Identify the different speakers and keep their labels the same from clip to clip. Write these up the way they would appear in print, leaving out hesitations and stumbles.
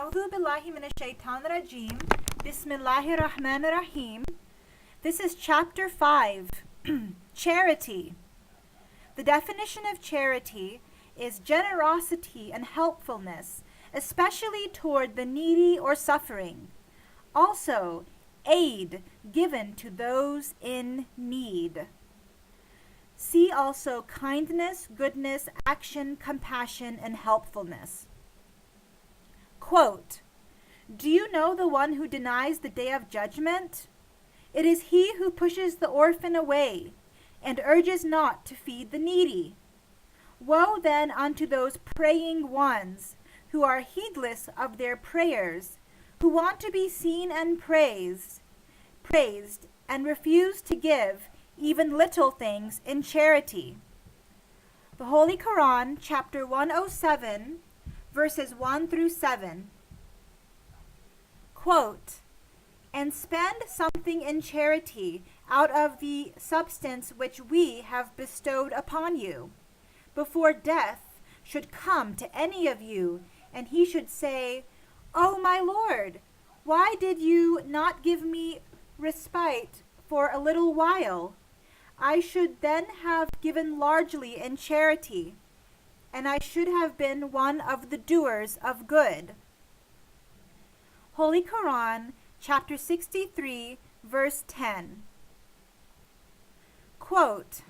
Speaker 1: A'udhu billahi minash shaitan rajim. Bismillahir Rahmanir Rahim. This is chapter 5, charity. The definition of charity is generosity and helpfulness, especially toward the needy or suffering. Also, aid given to those in need. See also kindness, goodness, action, compassion, and helpfulness. Quote, "Do you know the one who denies the day of judgment? It is he who pushes the orphan away and urges not to feed the needy. Woe then unto those praying ones who are heedless of their prayers, who want to be seen and praised, and refuse to give even little things in charity." The Holy Quran, chapter 107, verses 1 through 7. Quote, "And spend something in charity out of the substance which we have bestowed upon you, before death should come to any of you, and he should say, 'O my Lord, why did you not give me respite for a little while? I should then have given largely in charity, and I should have been one of the doers of good.'" Holy Quran, chapter 63, verse 10. Quote,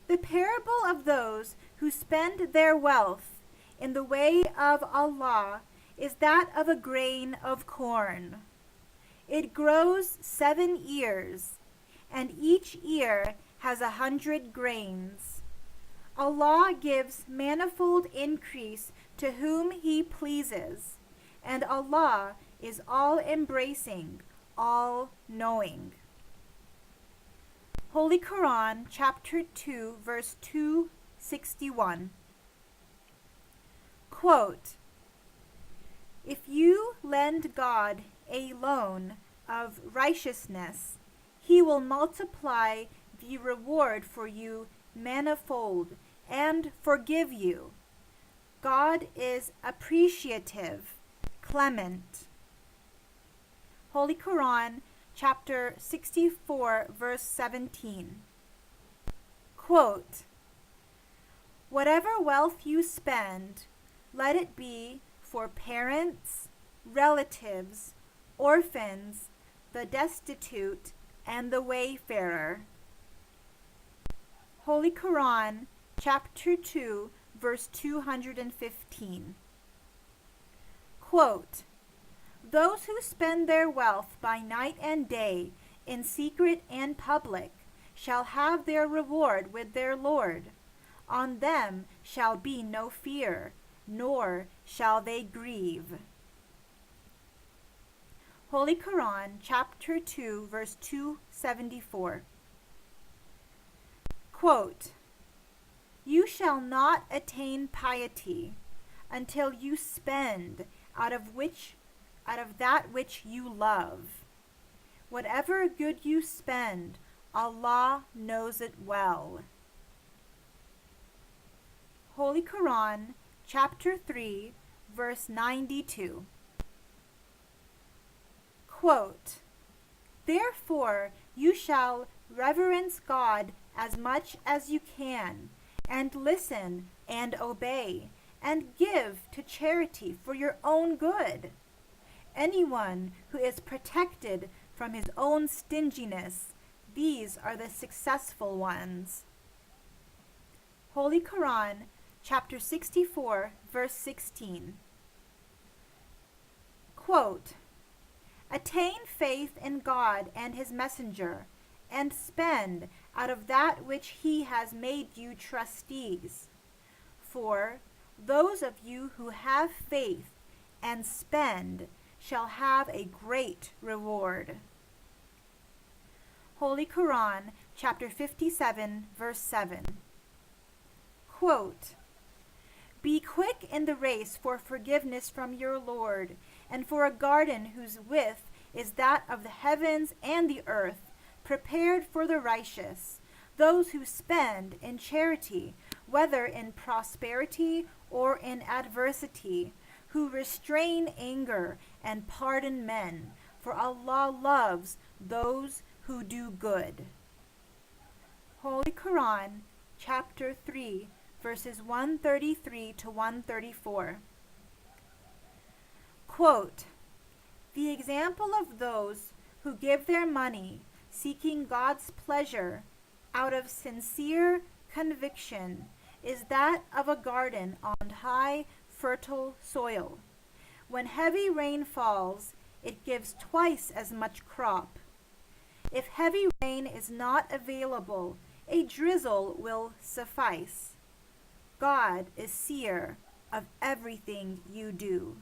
Speaker 1: "The parable of those who spend their wealth in the way of Allah is that of a grain of corn. It grows 7 ears, and each ear has 100 grains. Allah gives manifold increase to whom He pleases, and Allah is all-embracing, all-knowing." Holy Quran, chapter 2, verse 261. Quote, "If you lend God a loan of righteousness, He will multiply the reward for you manifold and forgive you. God is appreciative, clement." Holy Quran, chapter 64, verse 17. Quote, "Whatever wealth you spend, let it be for parents, relatives, orphans, the destitute, and the wayfarer." Holy Quran, chapter 2, verse 215. Quote, "Those who spend their wealth by night and day, in secret and public, shall have their reward with their Lord. On them shall be no fear, nor shall they grieve." Holy Quran, chapter 2, verse 274. Quote, "You shall not attain piety until you spend out of that which you love. Whatever good you spend, Allah knows it well." Holy Quran, chapter 3, verse 92. Quote, "Therefore you shall reverence God as much as you can, and listen and obey, and give to charity for your own good. Anyone who is protected from his own stinginess, these are the successful ones." Holy Quran, chapter 64, verse 16. Quote, "Attain faith in God and His Messenger, and spend out of that which He has made you trustees. For those of you who have faith and spend shall have a great reward." Holy Quran, chapter 57, verse 7. Quote, "Be quick in the race for forgiveness from your Lord, and for a garden whose width is that of the heavens and the earth, prepared for the righteous, those who spend in charity, whether in prosperity or in adversity, who restrain anger and pardon men, for Allah loves those who do good. Holy Quran, chapter 3, verses 133 to 134. Quote, "The example of those who give their money seeking God's pleasure out of sincere conviction is that of a garden on high, fertile soil. When heavy rain falls, it gives twice as much crop. If heavy rain is not available, a drizzle will suffice. God is seer of everything you do."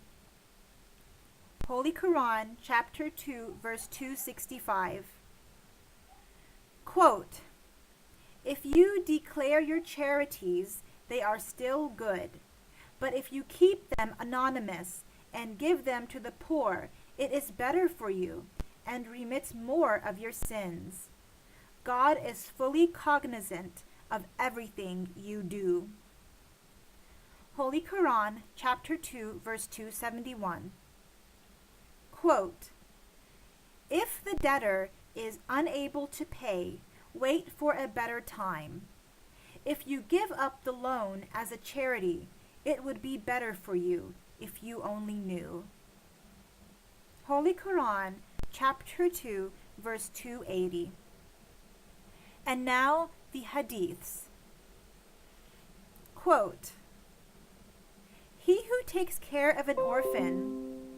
Speaker 1: Holy Quran, chapter 2, verse 265. Quote, "If you declare your charities, they are still good. But if you keep them anonymous and give them to the poor, it is better for you and remits more of your sins. God is fully cognizant of everything you do." Holy Quran, chapter 2, verse 271. Quote, "If the debtor is unable to pay, wait for a better time. If you give up the loan as a charity, it would be better for you if you only knew." Holy Quran, chapter 2, verse 280. And now the Hadiths. Quote, He who takes care of an orphan,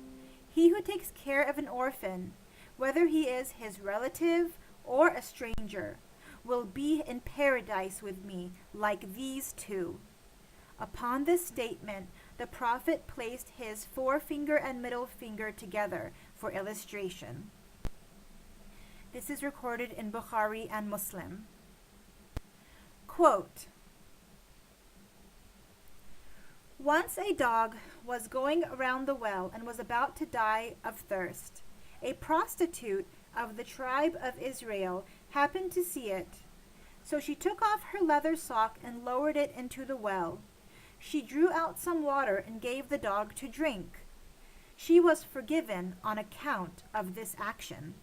Speaker 1: whether he is his relative or a stranger, will be in paradise with me like these two." Upon this statement, the Prophet placed his forefinger and middle finger together for illustration. This is recorded in Bukhari and Muslim. Quote, "Once a dog was going around the well and was about to die of thirst. A prostitute of the tribe of Israel happened to see it. So she took off her leather sock and lowered it into the well. She drew out some water and gave the dog to drink. She was forgiven on account of this action."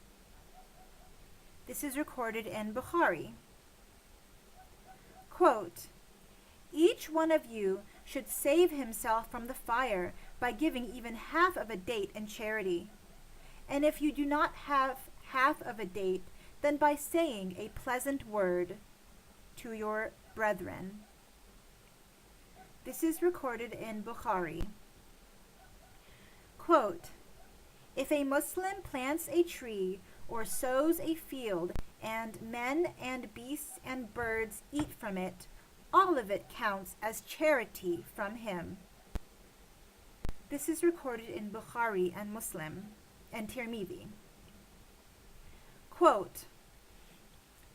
Speaker 1: This is recorded in Bukhari. Quote, "Each one of you should save himself from the fire by giving even half of a date in charity. And if you do not have half of a date, then by saying a pleasant word to your brethren." This is recorded in Bukhari. Quote, "If a Muslim plants a tree or sows a field, and men and beasts and birds eat from it, all of it counts as charity from him." This is recorded in Bukhari and Muslim and Tirmidhi. Quote,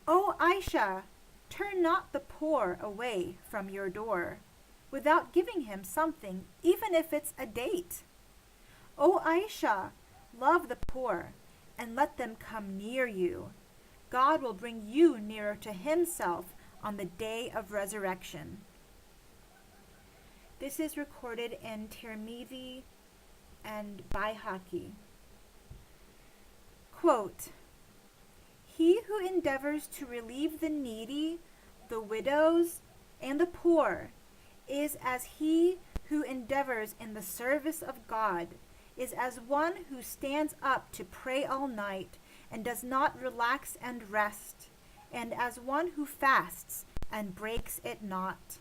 Speaker 1: "O Aisha, turn not the poor away from your door, without giving him something, even if it's a date. O Aisha, love the poor, and let them come near you. God will bring you nearer to himself on the day of resurrection." This is recorded in Tirmidhi and Baihaqi. Quote, "He who endeavors to relieve the needy, the widows, and the poor is as he who endeavors in the service of God, is as one who stands up to pray all night and does not relax and rest, and as one who fasts and breaks it not."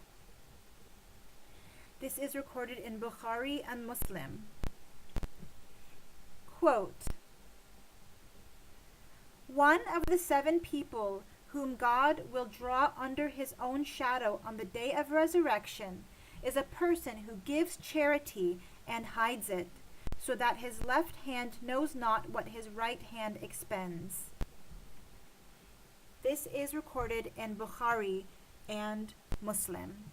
Speaker 1: This is recorded in Bukhari and Muslim. Quote, "One of the 7 people whom God will draw under his own shadow on the day of resurrection is a person who gives charity and hides it, so that his left hand knows not what his right hand expends." This is recorded in Bukhari and Muslim.